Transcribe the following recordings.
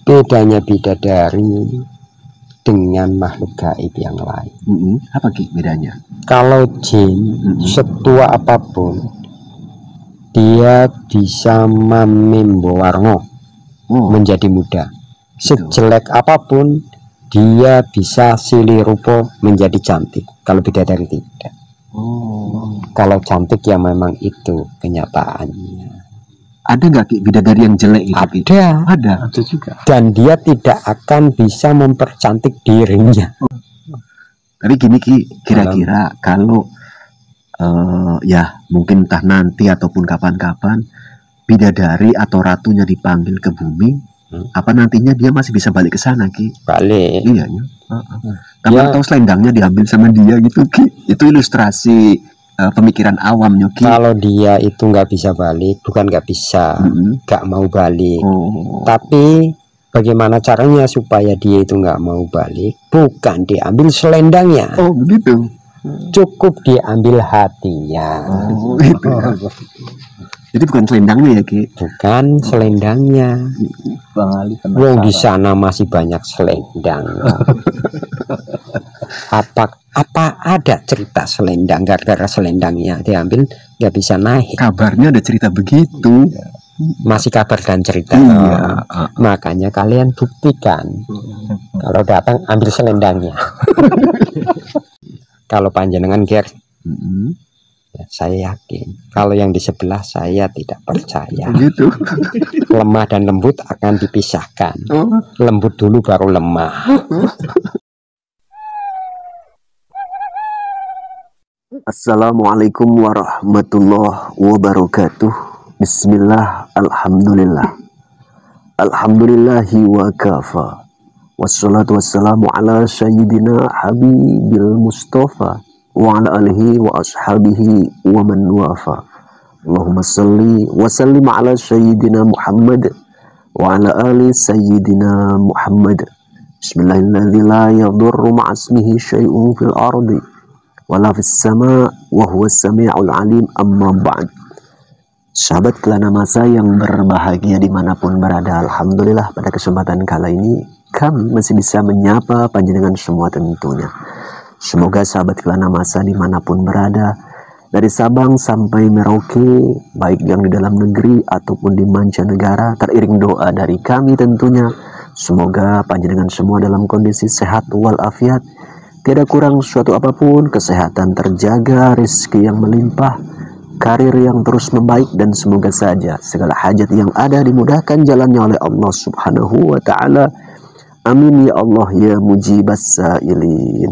Bedanya bidadari dengan makhluk gaib yang lain. Apa Ki bedanya? Kalau jin setua apapun dia bisa membawa menjadi muda. Sejelek apapun dia bisa silih rupa menjadi cantik. Kalau bidadari tidak. Kalau cantik ya memang itu kenyataannya. Ada nggak Ki bidadari yang jelek gitu? Ada juga. Dan dia tidak akan bisa mempercantik dirinya. Tapi gini Ki, kira-kira kalau ya mungkin entah nanti ataupun kapan-kapan bidadari atau ratunya dipanggil ke bumi, apa nantinya dia masih bisa balik ke sana Ki? Balik. Iya ya. Kamu tahu selendangnya diambil sama dia gitu Ki? Itu ilustrasi pemikiran awam Ki. Kalau dia itu nggak bisa balik, bukan nggak bisa, nggak mau balik. Tapi bagaimana caranya supaya dia itu nggak mau balik? Bukan diambil selendangnya. Oh begitu. Cukup diambil hatinya. Gitu. Jadi bukan selendangnya ya Ki? Bukan selendangnya. Wong di sana masih banyak selendang. Apa ada cerita selendang gara-gara selendangnya diambil nggak bisa naik? Kabarnya ada cerita begitu. Masih kabar dan cerita. Makanya kalian buktikan. Kalau datang ambil selendangnya. Kalau panjenengan ger, ya, saya yakin. Kalau yang di sebelah saya tidak percaya. Gitu. Lemah dan lembut akan dipisahkan. Lembut dulu baru lemah. Assalamualaikum warahmatullahi wabarakatuh. Bismillah, alhamdulillah. Alhamdulillahi wa kafa. Wassalatu wassalamu ala sayyidina habibil mustafa wa ala alihi wa ashabihi wa man wafa. Allahumma salli wa sallim ala sayyidina Muhammad wa ala ali sayyidina Muhammad. Bismillahirrahmanirrahim. La yadurru ma'asmihi syai'un fil ardi wala fis sama' wa huwas sami'ul alim. Amma ba'd. Sahabat Kelana Masa yang berbahagia dimanapun berada, alhamdulillah pada kesempatan kali ini kami masih bisa menyapa panjenengan semua tentunya. Semoga sahabat Kelana Masa dimanapun berada, dari Sabang sampai Merauke, baik yang di dalam negeri ataupun di mancanegara, teriring doa dari kami tentunya. Semoga panjenengan semua dalam kondisi sehat walafiat, tidak kurang suatu apapun, kesehatan terjaga, rezeki yang melimpah, karir yang terus membaik, dan semoga saja segala hajat yang ada dimudahkan jalannya oleh Allah Subhanahu wa Ta'ala. Amin ya Allah ya mujibas sailin.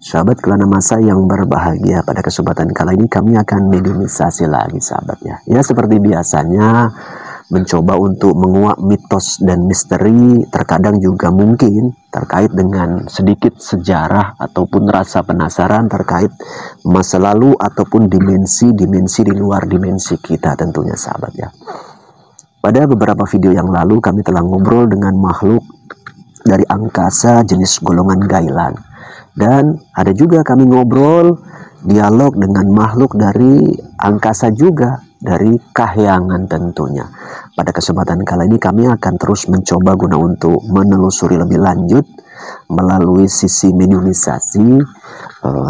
Sahabat Kelana Masa yang berbahagia, pada kesempatan kali ini kami akan mediumisasi lagi sahabat ya. Ya seperti biasanya mencoba untuk menguak mitos dan misteri, terkadang juga mungkin terkait dengan sedikit sejarah ataupun rasa penasaran terkait masa lalu ataupun dimensi-dimensi di luar dimensi kita tentunya sahabat ya. Pada beberapa video yang lalu kami telah ngobrol dengan makhluk dari angkasa jenis golongan Gailan, dan ada juga kami ngobrol dialog dengan makhluk dari angkasa juga, dari kahyangan tentunya. Pada kesempatan kali ini kami akan terus mencoba guna untuk menelusuri lebih lanjut melalui sisi mediumisasi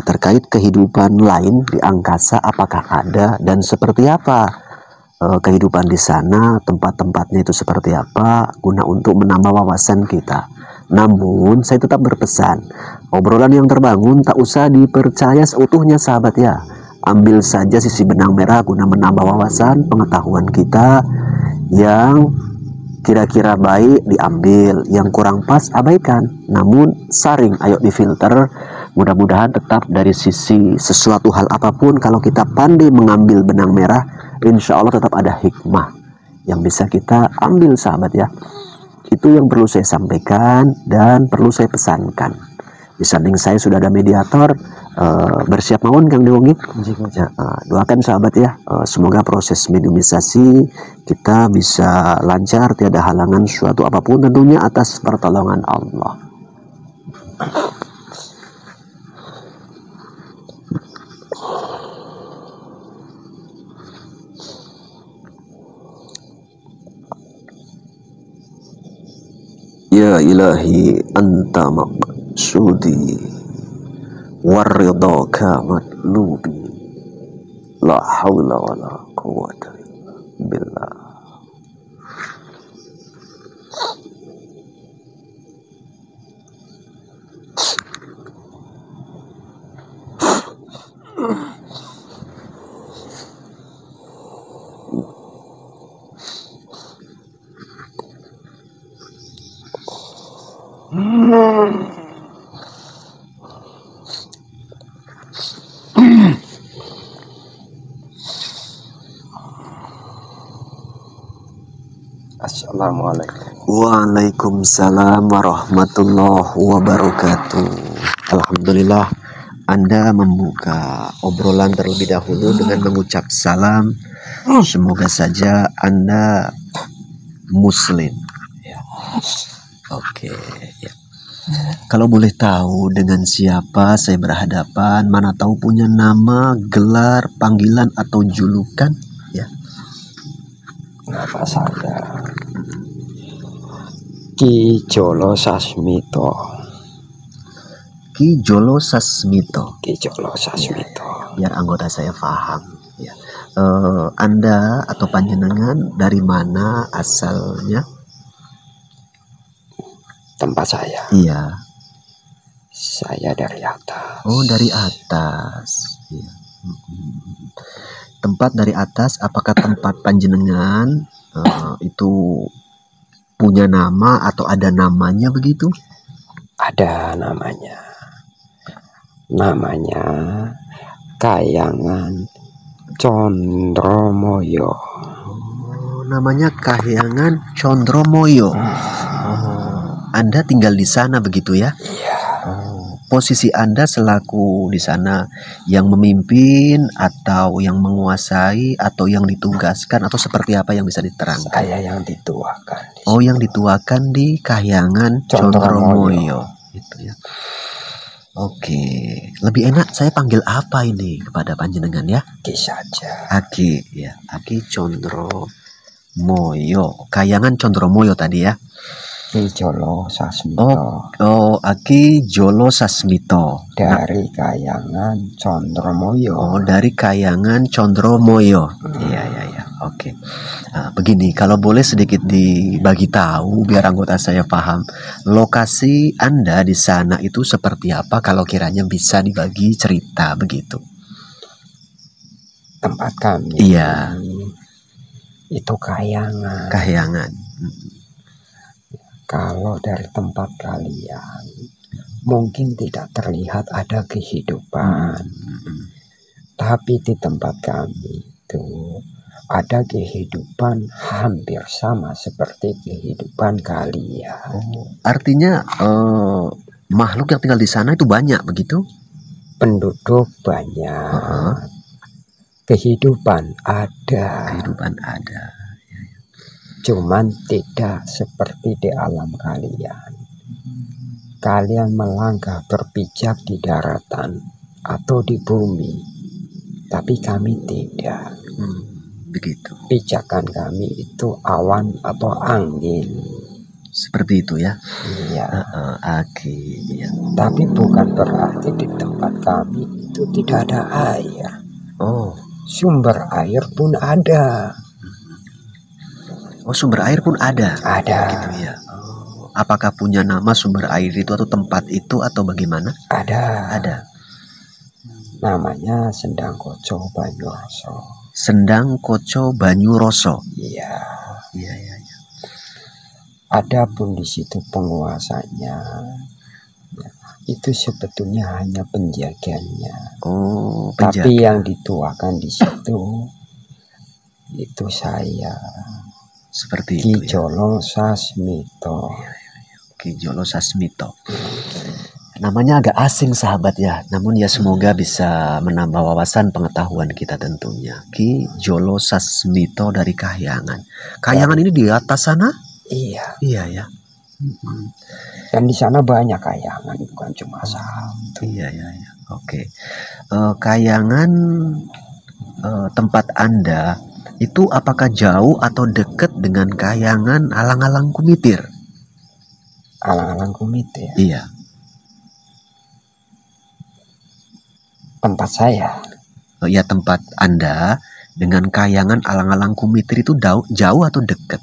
terkait kehidupan lain di angkasa, apakah ada dan seperti apa kehidupan di sana, tempat-tempatnya itu seperti apa, guna untuk menambah wawasan kita. Namun saya tetap berpesan, obrolan yang terbangun tak usah dipercaya seutuhnya sahabat ya. Ambil saja sisi benang merah guna menambah wawasan pengetahuan kita. Yang kira-kira baik diambil, yang kurang pas abaikan. Namun saring, ayo difilter. Mudah-mudahan tetap dari sisi sesuatu hal apapun, kalau kita pandai mengambil benang merah, insya Allah tetap ada hikmah yang bisa kita ambil sahabat ya. Itu yang perlu saya sampaikan dan perlu saya pesankan. Di samping saya sudah ada mediator, bersiap mawon Kang Dewangi. Doakan sahabat ya, semoga proses mediumisasi kita bisa lancar, tiada halangan suatu apapun tentunya atas pertolongan Allah. Ya ilahi anta maqsudi waridaka matlubi. La haula wa la quwwata billah. Assalamualaikum. Waalaikumsalam warahmatullahi wabarakatuh. Alhamdulillah, Anda membuka obrolan terlebih dahulu dengan mengucap salam. Semoga saja Anda Muslim. Ya. Oke. Ya. Kalau boleh tahu dengan siapa saya berhadapan, mana tahu punya nama, gelar, panggilan atau julukan? Ya. Nama saya Ki Jolo Sasmito. Ki Jolo Sasmito. Ki Jolo Sasmito. Biar anggota saya paham. Ya. Anda atau panjenengan dari mana asalnya? Tempat saya. Iya. Saya dari atas. Oh, dari atas. Iya. Tempat dari atas, apakah tempat panjenengan itu punya nama atau ada namanya begitu? Ada namanya. Namanya Kahyangan Condromoyo. Oh, namanya Kahyangan Condromoyo. Oh, Anda tinggal di sana begitu ya? Iya. Posisi Anda selaku di sana yang memimpin atau yang menguasai atau yang ditugaskan atau seperti apa yang bisa diterangkan? Saya yang dituakan. Oh, yang dituakan di Kahyangan Condromoyo. Gitu ya. Oke, lebih enak saya panggil apa ini kepada panjenengan ya? Ki saja. Aki ya, Aki Condromoyo. Kahyangan Condromoyo tadi ya. Ki Jolo Sasmito. Aki Jolo Sasmito. Dari Kahyangan Condromoyo. Oh, dari Kahyangan Condromoyo. Iya, iya. Oke. Nah, begini, kalau boleh sedikit dibagi tahu biar anggota saya paham. Lokasi Anda di sana itu seperti apa kalau kiranya bisa dibagi cerita begitu? Tempat kami. Iya. Itu Kahyangan. Kahyangan. Kalau dari tempat kalian mungkin tidak terlihat ada kehidupan, tapi di tempat kami itu ada kehidupan hampir sama seperti kehidupan kalian. Oh, artinya makhluk yang tinggal di sana itu banyak begitu? Penduduk banyak, kehidupan ada. Kehidupan ada. Cuman tidak seperti di alam kalian. Kalian melangkah berpijak di daratan atau di bumi, tapi kami tidak. Begitu. Pijakan kami itu awan atau angin. Seperti itu ya? Iya. Ya. Tapi bukan berarti di tempat kami itu tidak ada air. Oh. Sumber air pun ada. Oh, sumber air pun ada? Ada. Gitu ya. Oh, apakah punya nama sumber air itu atau tempat itu atau bagaimana? Ada. Ada. Namanya Sendang Koco Banyuroso. Sendang Koco Banyuroso. Iya. Iya. Ada pun di situ penguasanya. Itu sebetulnya hanya penjaganya. Oh, penjaga. Tapi yang dituakan di situ itu saya. Seperti Ki itu ya. Jolo Sasmito. Ki Jolo Sasmito. Namanya agak asing sahabat ya, namun ya semoga bisa menambah wawasan pengetahuan kita tentunya. Ki Jolo Sasmito dari Kahyangan. Kahyangan ini di atas sana? Iya. Iya ya. Dan di sana banyak Kahyangan, bukan cuma satu. Iya. Oke. Kahyangan tempat Anda itu apakah jauh atau dekat dengan Kahyangan Alang-Alang Kumitir? Alang-alang Kumite. Iya. Tempat saya. Oh ya, tempat Anda dengan Kahyangan Alang-alang Kumite itu jauh atau dekat?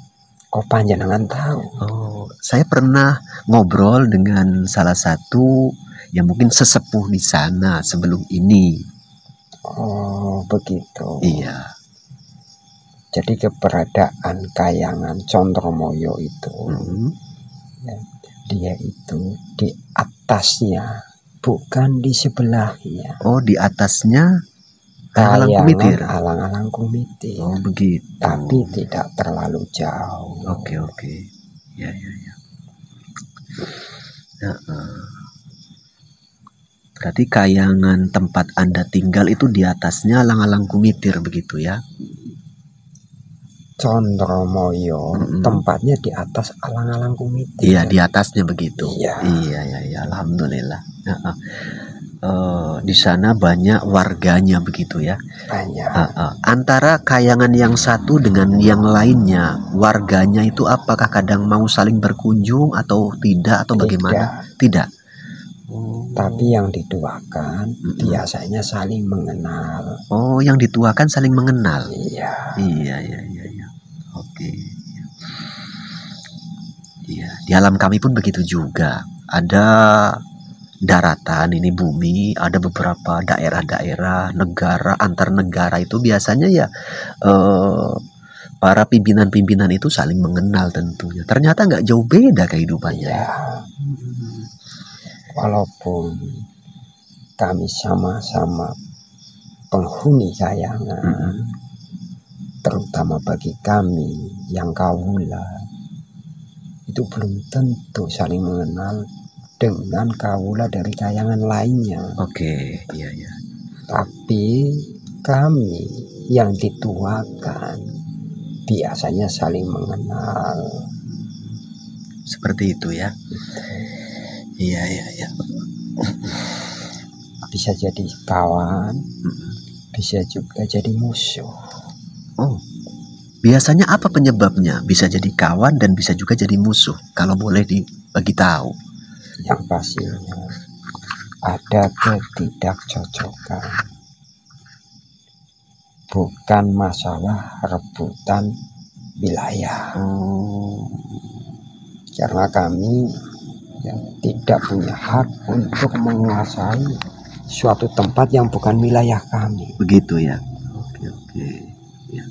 Oh, panjenengan tahu. Oh, saya pernah ngobrol dengan salah satu yang mungkin sesepuh di sana sebelum ini. Oh, begitu. Iya. Jadi keberadaan Kahyangan Condromoyo itu, ya, dia itu di atasnya, bukan di sebelahnya. Oh, di atasnya Alang-alang Kumite. Oh, begitu. Tapi tidak terlalu jauh. Oke. Ya. Berarti Kahyangan tempat Anda tinggal itu di atasnya Alang-alang Kumitir begitu ya? Condromoyo tempatnya di atas Alang-alang Kumite. Iya, di atasnya begitu. Iya. Iya. Alhamdulillah. Di sana banyak warganya begitu ya? Banyak. Antara Kahyangan yang satu dengan yang lainnya, warganya itu apakah kadang mau saling berkunjung atau tidak atau bagaimana? Tidak. Tapi yang dituakan biasanya saling mengenal. Oh, yang dituakan saling mengenal. Iya. Oke. Iya, di alam kami pun begitu juga. Ada daratan, ini bumi, ada beberapa daerah-daerah, negara, antar negara itu biasanya ya para pimpinan-pimpinan itu saling mengenal tentunya. Ternyata nggak jauh beda kehidupannya. Ya. Walaupun kami sama-sama penghuni Kahyangan, terutama bagi kami yang kawula, itu belum tentu saling mengenal dengan kawula dari Kahyangan lainnya. Oke, iya. Tapi kami yang dituakan biasanya saling mengenal. Seperti itu ya. Iya. Bisa jadi kawan, bisa juga jadi musuh. Oh, biasanya apa penyebabnya? Bisa jadi kawan dan bisa juga jadi musuh. Kalau boleh dibagi tahu. Yang pastinya ada ketidakcocokan. Bukan masalah rebutan wilayah. Karena kami tidak punya hak untuk menguasai suatu tempat yang bukan wilayah kami. Begitu ya. Oke. Ya.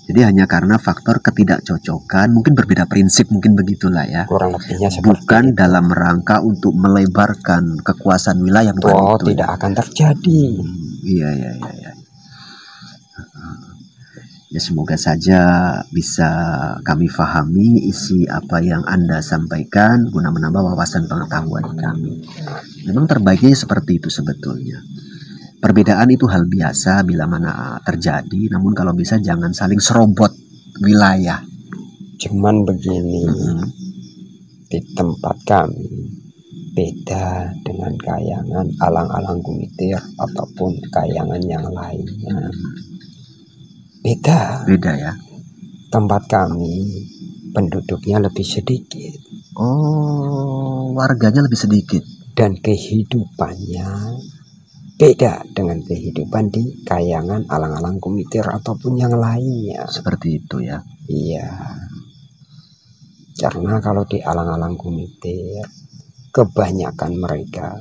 Jadi hanya karena faktor ketidakcocokan, mungkin berbeda prinsip, mungkin begitulah ya. Kurang lebihnya seperti bukan itu. Dalam rangka untuk melebarkan kekuasaan wilayah, bukan itu. Tidak akan terjadi. Iya. Ya, semoga saja bisa kami fahami isi apa yang Anda sampaikan guna menambah wawasan pengetahuan kami. Memang terbaiknya seperti itu sebetulnya. Perbedaan itu hal biasa bila mana terjadi, namun kalau bisa jangan saling serobot wilayah. Cuman begini, di tempat kami beda dengan Kahyangan Alang-alang Kumite ataupun Kahyangan yang lainnya. Beda ya. Tempat kami penduduknya lebih sedikit. Oh, warganya lebih sedikit. Dan kehidupannya beda dengan kehidupan di Kahyangan Alang-alang Kumite ataupun yang lainnya. Seperti itu ya. Iya. Karena kalau di Alang-alang Kumite kebanyakan mereka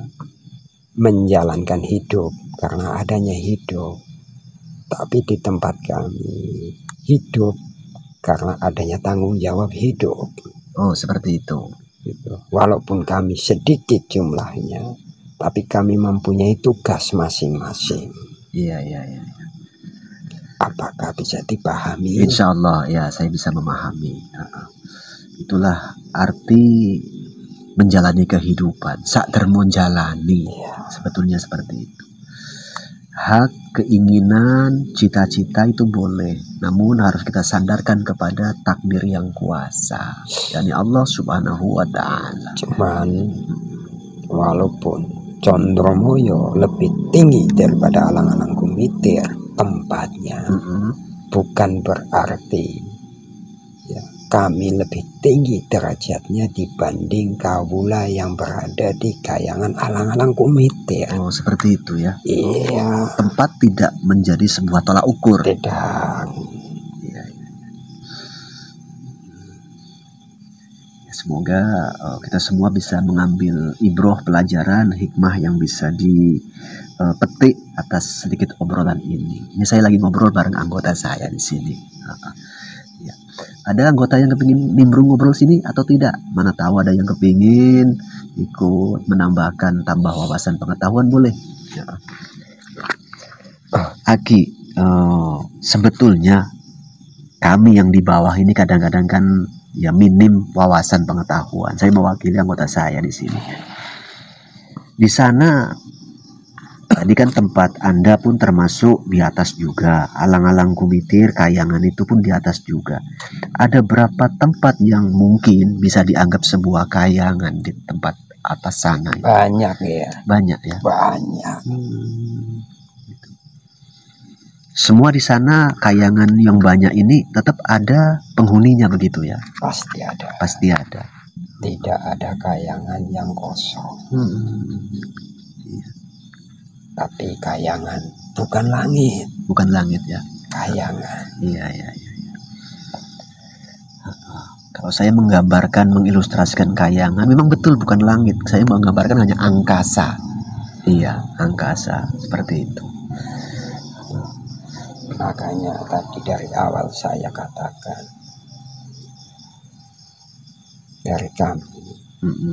menjalankan hidup karena adanya hidup. Tapi di tempat kami hidup karena adanya tanggung jawab hidup. Oh, seperti itu. Walaupun kami sedikit jumlahnya, tapi kami mempunyai tugas masing-masing. Iya. Apakah bisa dipahami? Insya Allah ya, saya bisa memahami. Itulah arti menjalani kehidupan. Sak dermo jalani. Sebetulnya seperti itu. Hak, keinginan, cita-cita itu boleh, namun harus kita sandarkan kepada takdir yang kuasa, yakni Allah Subhanahu wa Ta'ala. Cuman walaupun Condromoyo lebih tinggi daripada Alang-alang Kumite tempatnya, bukan berarti kami lebih tinggi derajatnya dibanding kawula yang berada di kayangan alang-alang Kumitir. Oh, seperti itu ya. Iya. Tempat tidak menjadi sebuah tolak ukur. Tidak. Iya. Ya, semoga kita semua bisa mengambil ibroh, pelajaran, hikmah yang bisa dipetik atas sedikit obrolan ini. Ini saya lagi ngobrol bareng anggota saya di sini. Ya. Ada anggota yang kepingin nimbrung ngobrol sini atau tidak? Mana tahu ada yang kepingin ikut menambahkan tambah wawasan pengetahuan, boleh. Ya. Aki, sebetulnya kami yang di bawah ini kadang-kadang kan ya minim wawasan pengetahuan. Saya mewakili anggota saya di sini. Di sana tadi kan tempat Anda pun termasuk di atas juga. Alang-alang Kumitir, Kayangan itu pun di atas juga. Ada berapa tempat yang mungkin bisa dianggap sebuah kayangan di tempat atas sana? Banyak ya. Banyak ya. Banyak. Gitu. Semua di sana kayangan yang banyak ini tetap ada penghuninya begitu ya? Pasti ada. Pasti ada. Tidak ada kayangan yang kosong. Tapi kayangan bukan langit. Bukan langit ya. Kayangan. Iya. Kalau saya menggambarkan, mengilustrasikan kayangan, memang betul bukan langit. Saya menggambarkan hanya angkasa. Iya, angkasa seperti itu. Makanya tadi dari awal saya katakan, dari kami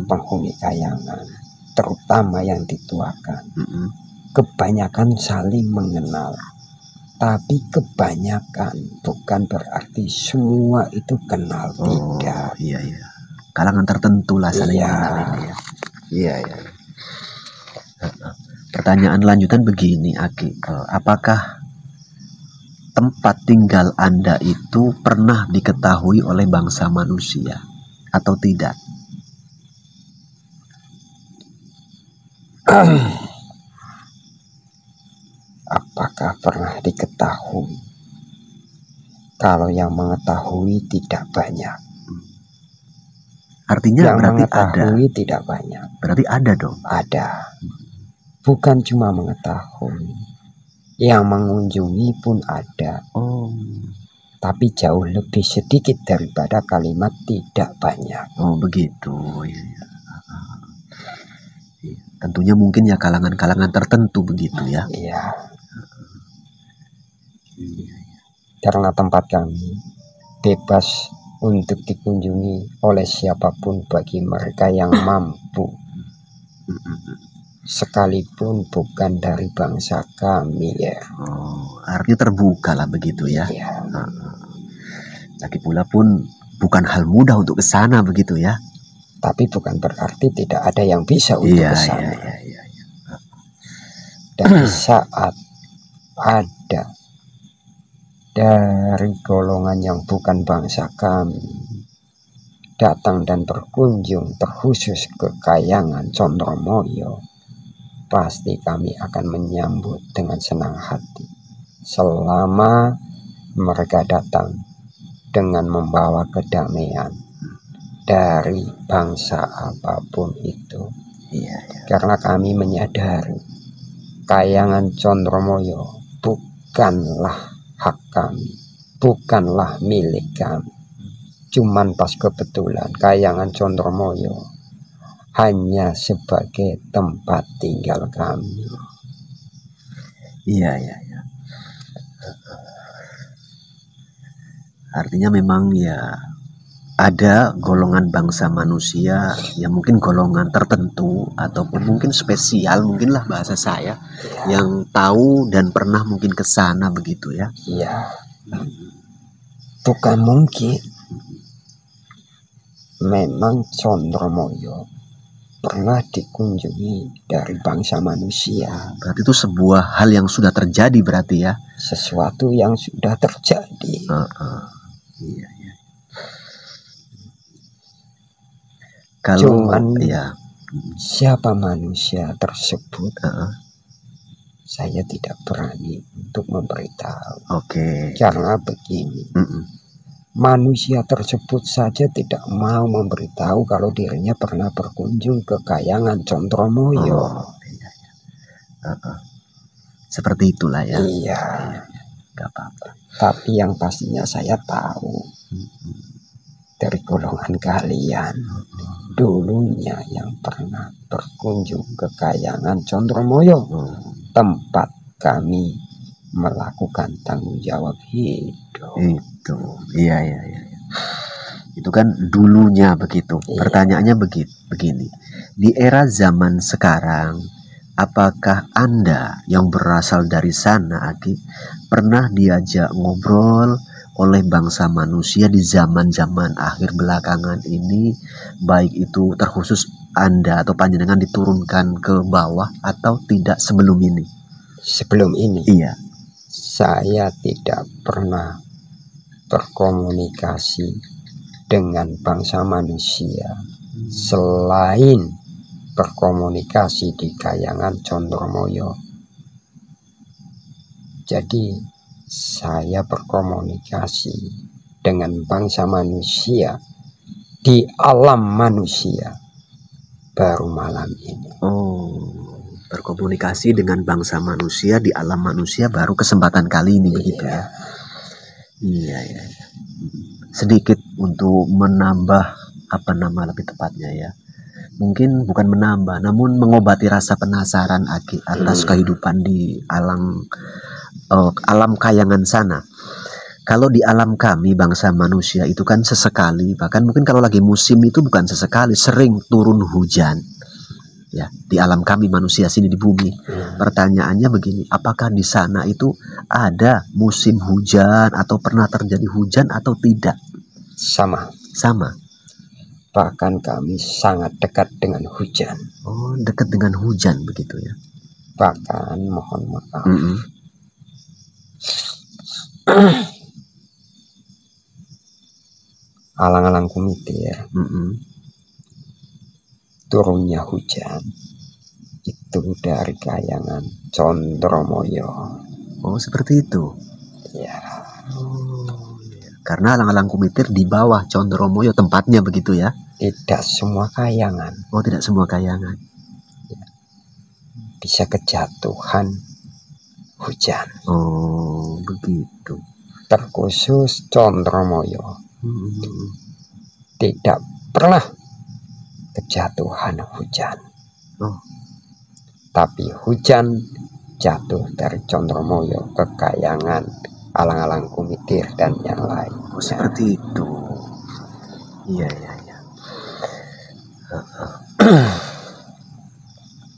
penghuni kayangan, terutama yang dituakan, kebanyakan saling mengenal. Tapi kebanyakan bukan berarti semua itu kenal, tidak. Iya. Kalangan tertentu lah saling mengenal ini ya. Iya. Pertanyaan lanjutan begini, Aki. Apakah tempat tinggal Anda itu pernah diketahui oleh bangsa manusia atau tidak? Apakah pernah diketahui? Kalau yang mengetahui tidak banyak. Artinya yang berarti mengetahui ada. Tidak banyak. Berarti ada dong. Ada. Bukan cuma mengetahui, yang mengunjungi pun ada. Tapi jauh lebih sedikit daripada kalimat tidak banyak. Oh begitu. Iya. Tentunya mungkin ya kalangan-kalangan tertentu begitu ya. Iya. Karena tempat kami bebas untuk dikunjungi oleh siapapun bagi mereka yang mampu, sekalipun bukan dari bangsa kami ya. Artinya terbuka lah begitu ya. Iya. Lagi pula pun bukan hal mudah untuk ke sana begitu ya. Tapi bukan berarti tidak ada yang bisa untuk ke sana. Iya. Dan saat ada dari golongan yang bukan bangsa kami datang dan berkunjung terkhusus ke Kayangan Condromoyo, pasti kami akan menyambut dengan senang hati selama mereka datang dengan membawa kedamaian dari bangsa apapun itu. Karena kami menyadari Kayangan Condromoyo bukanlah hak kami, bukanlah milik kami. Cuman pas kebetulan Kayangan Condromoyo hanya sebagai tempat tinggal kami. Iya. Artinya memang ya ada golongan bangsa manusia yang mungkin golongan tertentu ataupun mungkin spesial, mungkinlah bahasa saya, yang tahu dan pernah mungkin ke sana begitu ya. Iya. Bukan mungkin. Memang Condromoyo pernah dikunjungi dari bangsa manusia. Berarti itu sebuah hal yang sudah terjadi berarti ya. Sesuatu yang sudah terjadi. Iya. Kalau cuman siapa manusia tersebut, saya tidak berani untuk memberitahu. Oke. Karena begini, Manusia tersebut saja tidak mau memberitahu kalau dirinya pernah berkunjung ke Kayangan Condromoyo. Seperti itulah ya. Iya. Gak apa-apa. Tapi yang pastinya saya tahu dari golongan kalian dulunya yang pernah berkunjung ke Kayangan Condromoyo, tempat kami melakukan tanggung jawab hidup. Itu, iya. Itu kan dulunya begitu. Iya. Pertanyaannya begini. Di era zaman sekarang, apakah Anda yang berasal dari sana, Aki, pernah diajak ngobrol oleh bangsa manusia di zaman-zaman akhir belakangan ini, baik itu terkhusus Anda atau panjenengan diturunkan ke bawah atau tidak sebelum ini? Sebelum ini, Iya. saya tidak pernah berkomunikasi dengan bangsa manusia selain berkomunikasi di Kayangan Condromoyo. Jadi saya berkomunikasi dengan bangsa manusia di alam manusia baru malam ini. Berkomunikasi dengan bangsa manusia di alam manusia baru kesempatan kali ini, begitu ya? Iya. Sedikit untuk menambah lebih tepatnya ya. Mungkin bukan menambah, namun mengobati rasa penasaran Aki atas kehidupan di alam Kayangan sana. Kalau di alam kami bangsa manusia itu kan sesekali, bahkan mungkin kalau lagi musim itu bukan sesekali, sering turun hujan. Ya, di alam kami manusia sini di bumi. Pertanyaannya begini, apakah di sana itu ada musim hujan atau pernah terjadi hujan atau tidak? Sama. Bahkan kami sangat dekat dengan hujan. Oh, dekat dengan hujan begitu ya. Bahkan mohon maaf. Alang-alang kumitir. Turunnya hujan itu dari Kayangan Condromoyo. Oh, seperti itu. Ya. Karena alang-alang kumitir di bawah Condromoyo tempatnya begitu ya. Tidak semua kayangan. Oh, tidak semua kayangan. Bisa kejatuhan hujan. Oh, begitu. Terkhusus Condromoyo. Tidak pernah kejatuhan hujan. Tapi hujan jatuh dari Condromoyo ke Kayangan, alang-alang kumitir dan yang lain. Oh, seperti itu. Iya.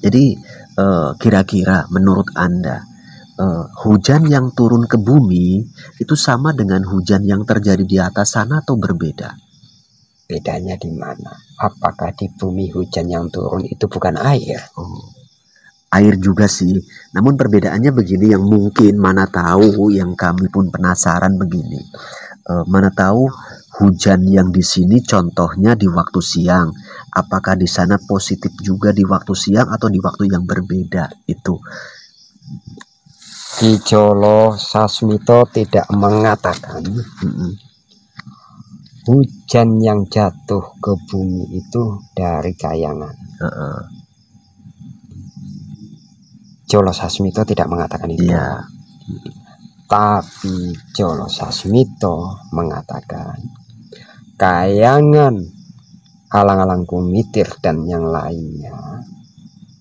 Jadi kira-kira menurut Anda hujan yang turun ke bumi itu sama dengan hujan yang terjadi di atas sana atau berbeda? Bedanya di mana? Apakah di bumi hujan yang turun itu bukan air? Air juga sih. Namun perbedaannya begini, yang mungkin mana tahu, yang kami pun penasaran begini. Mana tahu hujan yang di sini contohnya di waktu siang. Apakah di sana positif juga di waktu siang atau di waktu yang berbeda itu? Ki Jolo Sasmito tidak mengatakan hujan yang jatuh ke bumi itu dari Kayangan. Jolo Sasmito tidak mengatakan itu. Iya. Tapi Jolo Sasmito mengatakan Kayangan, alang-alang kumitir dan yang lainnya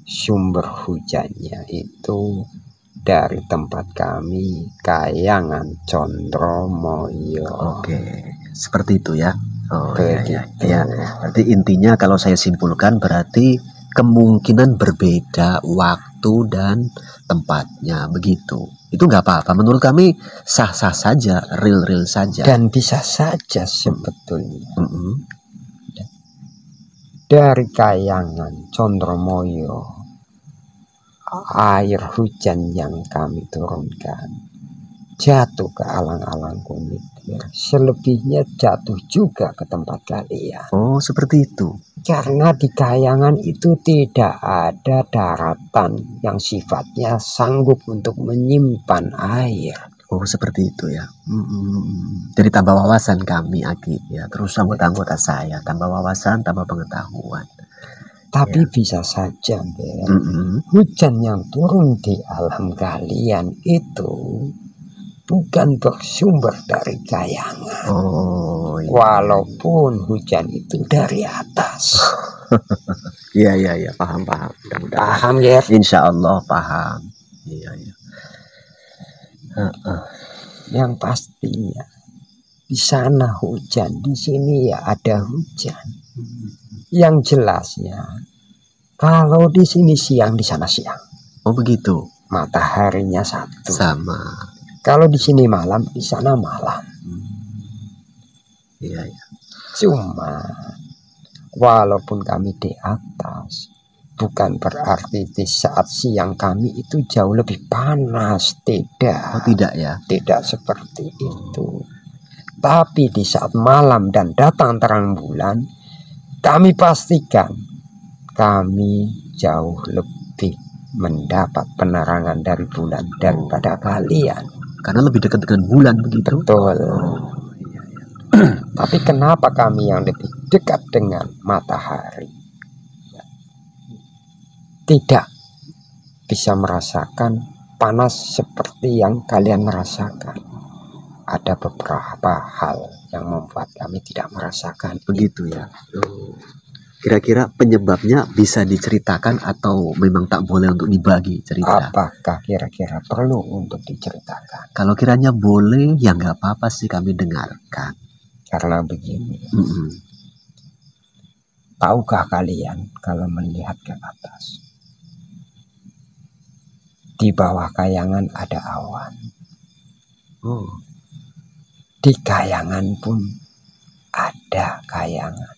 sumber hujannya itu dari tempat kami, Kayangan Condromoyo. Oke, seperti itu ya. Oh Begitu. ya. Berarti intinya kalau saya simpulkan berarti kemungkinan berbeda waktu dan tempatnya begitu. Itu nggak apa-apa. Menurut kami sah-sah saja, real saja. Dan bisa saja sebetulnya. Dari Kayangan Condromoyo, air hujan yang kami turunkan jatuh ke alang-alang kumitir, selebihnya jatuh juga ke tempat kalian. Oh, seperti itu. Karena di Kayangan itu tidak ada daratan yang sifatnya sanggup untuk menyimpan air. Oh, seperti itu ya. Jadi tambah wawasan kami, Aki, ya. Terus anggota-anggota saya tambah wawasan, tambah pengetahuan. Tapi Ya. bisa saja, hujan yang turun di alam kalian itu bukan bersumber dari kayangan. Oh, iya. Walaupun hujan itu dari atas. Iya, paham. Paham, ya? Insya Allah paham. Iya. Yang pastinya di sana hujan, di sini ya ada hujan. Yang jelasnya, kalau di sini siang, di sana siang. Oh, begitu. Mataharinya satu. Sama. Kalau di sini malam, di sana malam. Iya. Cuma walaupun kami di atas, bukan berarti di saat siang kami itu jauh lebih panas. Tidak. Oh, tidak ya? Tidak seperti itu. Tapi di saat malam dan datang terang bulan, kami pastikan kami jauh lebih mendapat penerangan dari bulan daripada kalian. Karena lebih dekat dengan bulan begitu. Betul. Tapi kenapa kami yang lebih dekat dengan matahari tidak bisa merasakan panas seperti yang kalian merasakan? Ada beberapa hal yang membuat kami tidak merasakan. Begitu ya. Kira-kira penyebabnya bisa diceritakan atau memang tak boleh untuk dibagi cerita? Apakah kira-kira perlu untuk diceritakan? Kalau kiranya boleh, ya nggak apa-apa sih, kami dengarkan. Karena begini, tahukah kalian kalau melihat ke atas, di bawah kayangan ada awan. Oh. Di kayangan pun ada kayangan.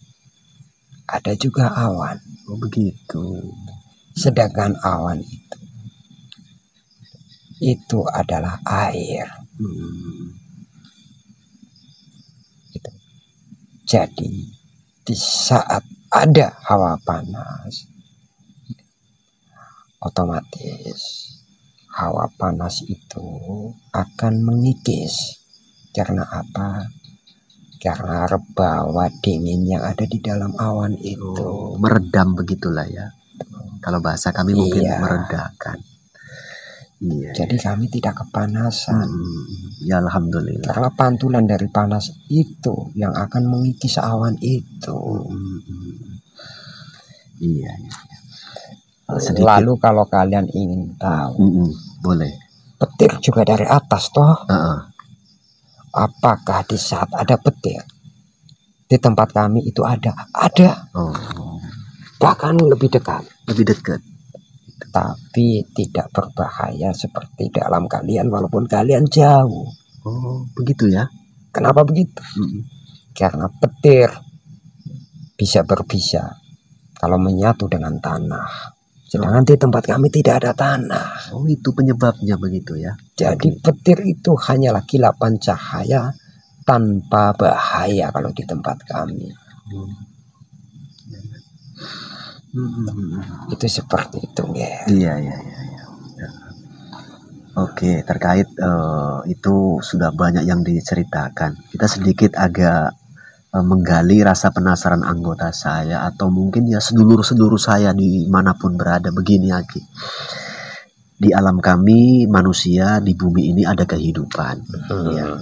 Ada juga awan. Oh, begitu. Sedangkan awan itu adalah air. Jadi di saat ada hawa panas, otomatis hawa panas itu akan mengikis. Karena apa? Karena rebawa dingin yang ada di dalam awan itu. Meredam begitulah ya. Kalau bahasa kami mungkin meredakan. Iya. Jadi kami tidak kepanasan. Ya alhamdulillah. Karena pantulan dari panas itu yang akan mengikis awan itu. Iya. Lalu kalau kalian ingin tahu, boleh. Petir juga dari atas toh. Apakah di saat ada petir di tempat kami itu ada? Ada. Bahkan lebih dekat. Tapi tidak berbahaya seperti dalam kalian walaupun kalian jauh. Oh, begitu ya. Kenapa begitu? Karena petir bisa berbisa kalau menyatu dengan tanah. Sedangkan di tempat kami tidak ada tanah. Oh, itu penyebabnya begitu ya. Jadi petir itu hanyalah kilapan cahaya tanpa bahaya kalau di tempat kami. Itu seperti itu ya. Iya. Oke, terkait itu sudah banyak yang diceritakan. Kita sedikit agak menggali rasa penasaran anggota saya atau mungkin ya sedulur-sedulur saya dimanapun berada. Begini Aki, di alam kami manusia di bumi ini ada kehidupan, ya.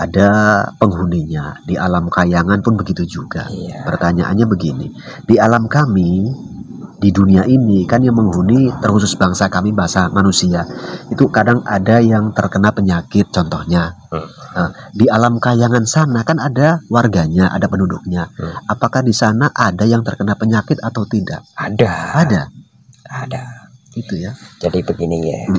Ada penghuninya. Di alam kayangan pun begitu juga. Pertanyaannya begini, di alam kami di dunia ini kan yang menghuni terkhusus bangsa kami, bahasa manusia itu kadang ada yang terkena penyakit contohnya. Di alam kayangan sana kan ada warganya, ada penduduknya. Apakah di sana ada yang terkena penyakit atau tidak? Ada. Itu ya. Jadi begini ya.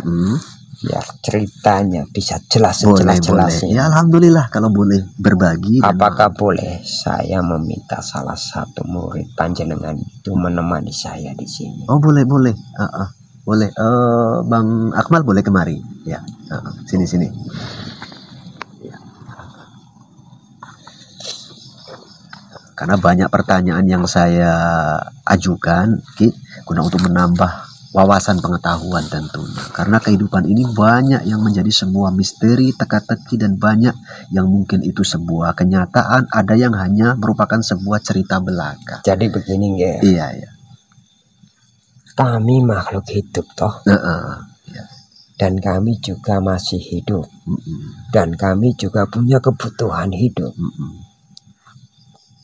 Biar ceritanya bisa jelas sejelas-jelasnya. Ya alhamdulillah kalau boleh berbagi. Apakah boleh saya meminta salah satu murid panjenengan itu menemani saya di sini? Oh boleh. Boleh. Bang Akmal boleh kemari. Ya. Sini. Karena banyak pertanyaan yang saya ajukan, guna untuk menambah wawasan pengetahuan tentunya. Karena kehidupan ini banyak yang menjadi sebuah misteri, teka-teki, dan banyak yang mungkin itu sebuah kenyataan, ada yang hanya merupakan sebuah cerita belaka. Jadi begini nggih. Iya, iya. Kami makhluk hidup toh. Iya. Dan kami juga masih hidup. Dan kami juga punya kebutuhan hidup.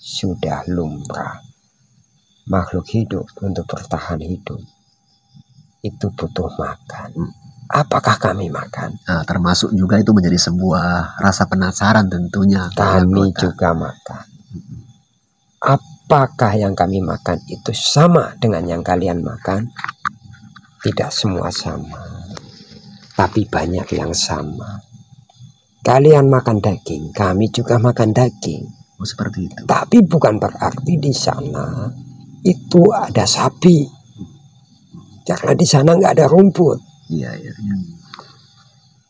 Sudah lumrah makhluk hidup untuk bertahan hidup itu butuh makan. Apakah kami makan? Nah, termasuk juga itu menjadi sebuah rasa penasaran tentunya. Kami juga makan. Apakah yang kami makan itu sama dengan yang kalian makan? Tidak semua sama, tapi banyak yang sama. Kalian makan daging, kami juga makan daging. Oh, seperti itu. Tapi bukan berarti di sana itu ada sapi. Karena di sana nggak ada rumput. Iya.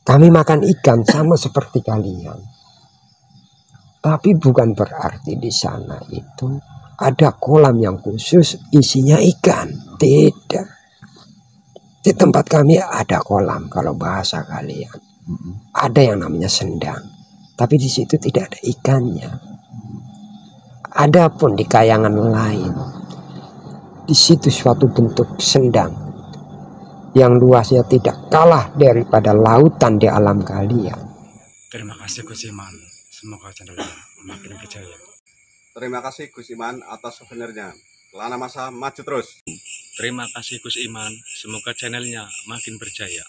Kami makan ikan sama seperti kalian. Tapi bukan berarti di sana itu ada kolam yang khusus isinya ikan. Tidak. Di tempat kami ada kolam kalau bahasa kalian. Ada yang namanya sendang. Tapi di situ tidak ada ikannya. Adapun di kayangan lain, di situ suatu bentuk sendang yang luasnya tidak kalah daripada lautan di alam kalian. Terima kasih Gus Iman, semoga channelnya makin berjaya. Terima kasih Gus Iman atas souvenirnya. Kelana Masa maju terus. Terima kasih Gus Iman, semoga channelnya makin berjaya.